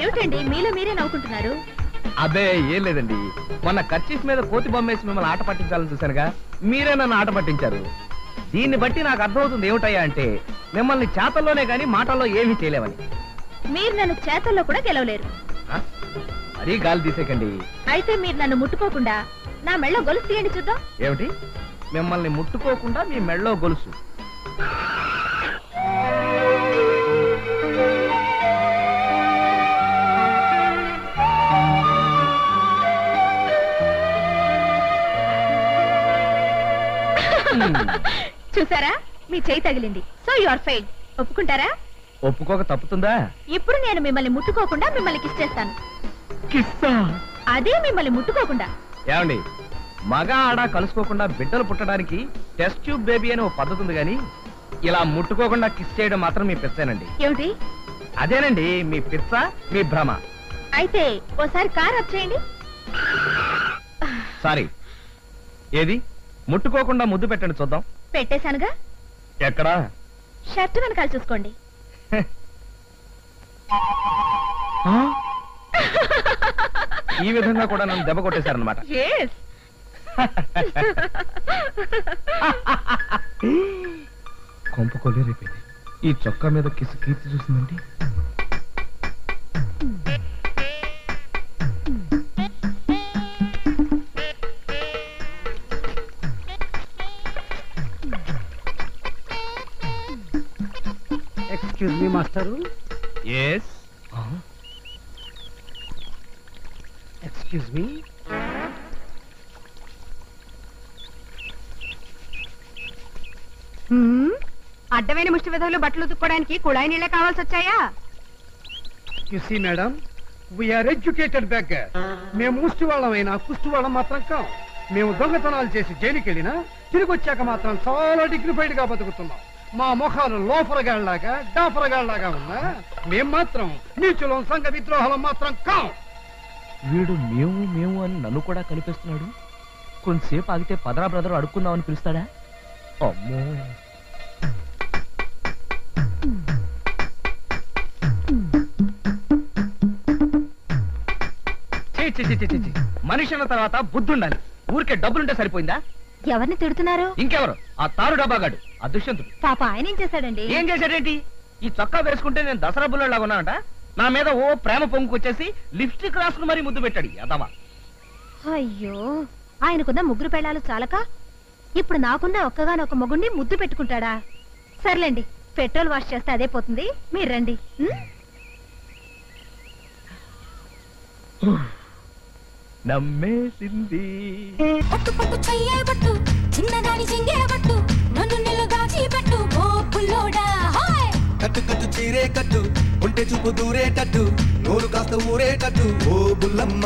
ఏమిటండి మీలో మీరే నవ్వుకుంటున్నారు? అదే ఏం లేదండి, మొన్న కర్చీఫ్ మీద కోతి బొమ్మేసి మిమ్మల్ని ఆట పట్టించాలని చూశానుగా, మీరే నన్ను ఆట పట్టించారు. దీన్ని బట్టి నాకు అర్థమవుతుంది ఏమిటయ్యా అంటే మిమ్మల్ని చేతల్లోనే గాని మాటల్లో ఏమీ చేయలేవని. మీరు నన్ను చేతల్లో కూడా గెలవలేరు. మరీ గాలి తీసేకండి. అయితే మీరు నన్ను ముట్టుకోకుండా నా మెళ్ళో గొలుసు తీయండి చూద్దాం. ఏమిటి? మిమ్మల్ని ముట్టుకోకుండా మీ మెళ్ళో గొలుసు? చూసారా, మీ చేయి తగిలింది. So you are fail. ఒప్పుకుంటారా? ఒప్పుకోక తప్పుతుందా? ఇప్పుడు నేను మిమ్మల్ని ముట్టుకోకుండా మిమ్మల్ని కిస్ చేస్తాను. కిస్సా? అదే మిమ్మల్ని ముట్టుకోకుండా. ఏమండి, మగ ఆడ కలుసుకోకుండా బిడ్డలు పుట్టడానికి టెస్ట్ ట్యూబ్ బేబీ అని ఒక పద్ధతి ఉంది, కానీ ఇలా ముట్టుకోకుండా కిస్ చేయడం మాత్రం మీ పిచ్చేనండి. ఏమిటి? అదేనండి మీ పిచ్చ, మీ భ్రమ. అయితే ఓసారి కార్ ఆఫ్ చేయండి. సారీ. ఏది? ముట్టుకోకుండా ముద్దు పెట్టండి చూద్దాం. పెట్టేశానుగా. ఎక్కడా? షర్ట్ వెనకాల చూసుకోండి. ఈ విధంగా కూడా నన్ను దెబ్బ కొట్టేశారనమాట. కొంప కొల్లేరైపోయింది. ఈ చొక్కా మీద కిసు కీర్తి చూసిందండి. Excuse me master. Yes. Excuse me. అడ్డమైన ముష్టి విధులు బట్టలు ఉతుక్కోవడానికి కుళాయి నీళ్ళే కావాల్సి వచ్చాయా? You see madam, we're educated beggar. మేము ముష్టి వాళ్ళమైనా కుష్టి వాళ్ళం మాత్రం కాం. మేము దొంగతనాలు చేసి జైలుకి వెళ్ళినా తిరిగి వచ్చాక మాత్రం చాలా డిగ్నిఫైడ్ గా బతుకుతున్నాం. మా ముఖాలు లోఫరగాళ్లాగా డాఫరగాళ్లాగా ఉన్నా మేం మాత్రం నీచులం, సంఘ విద్రోహాలం మాత్రం కాం. వీడు మేము మేము అని నన్ను కూడా కనిపిస్తున్నాడు. కొంతసేపు ఆగితే పదరా బ్రదర్ అడుక్కుందామని పిలుస్తాడా? అమ్మో. మనిషి అన్న తర్వాత బుద్ధి ఉండాలి. ఊరికే డబ్బులుంటే సరిపోయిందా? ఎవరిని తిడుతున్నారు? ఇంకెవరు? ఆ తారు డబ్బాగాడు, ఆ దుష్యంతుడు. పాప ఆయన ఏం చేశాడండి? ఏం చేశాడేంటి? ఈ చొక్కా వేసుకుంటే నేను దసరా బుల్లలాగా ఉన్నానంట. నా మీద ఓ ప్రేమ పొంగుకొచ్చేసి లిప్స్టిక్ రాసుకుని మరీ ముద్దు పెట్టాడు అదవా. అయ్యో, ఆయనకున్న ముగ్గురు పెళ్ళాలు చాలక ఇప్పుడు నాకున్న ఒక్కగానొక్క మొగుడిని ముద్దు పెట్టుకుంటాడా? సర్లేండి, పెట్రోల్ వాష్ చేస్తే అదే పోతుంది. మీరు రండి. నమ్మేసింది. పట్టు పట్టు చెయ్యబట్టు, చిన్నదాని చెంగేబట్టు, నన్ను నిలుగాచి పెట్టు ఓ పుల్లోడా. కట్టు కట్టు చీరే కట్టు, ఉంటే చూపు దూరేటట్టు, నోరు కాస్త ఊరేటట్టు ఓ బుల్లమ్మ.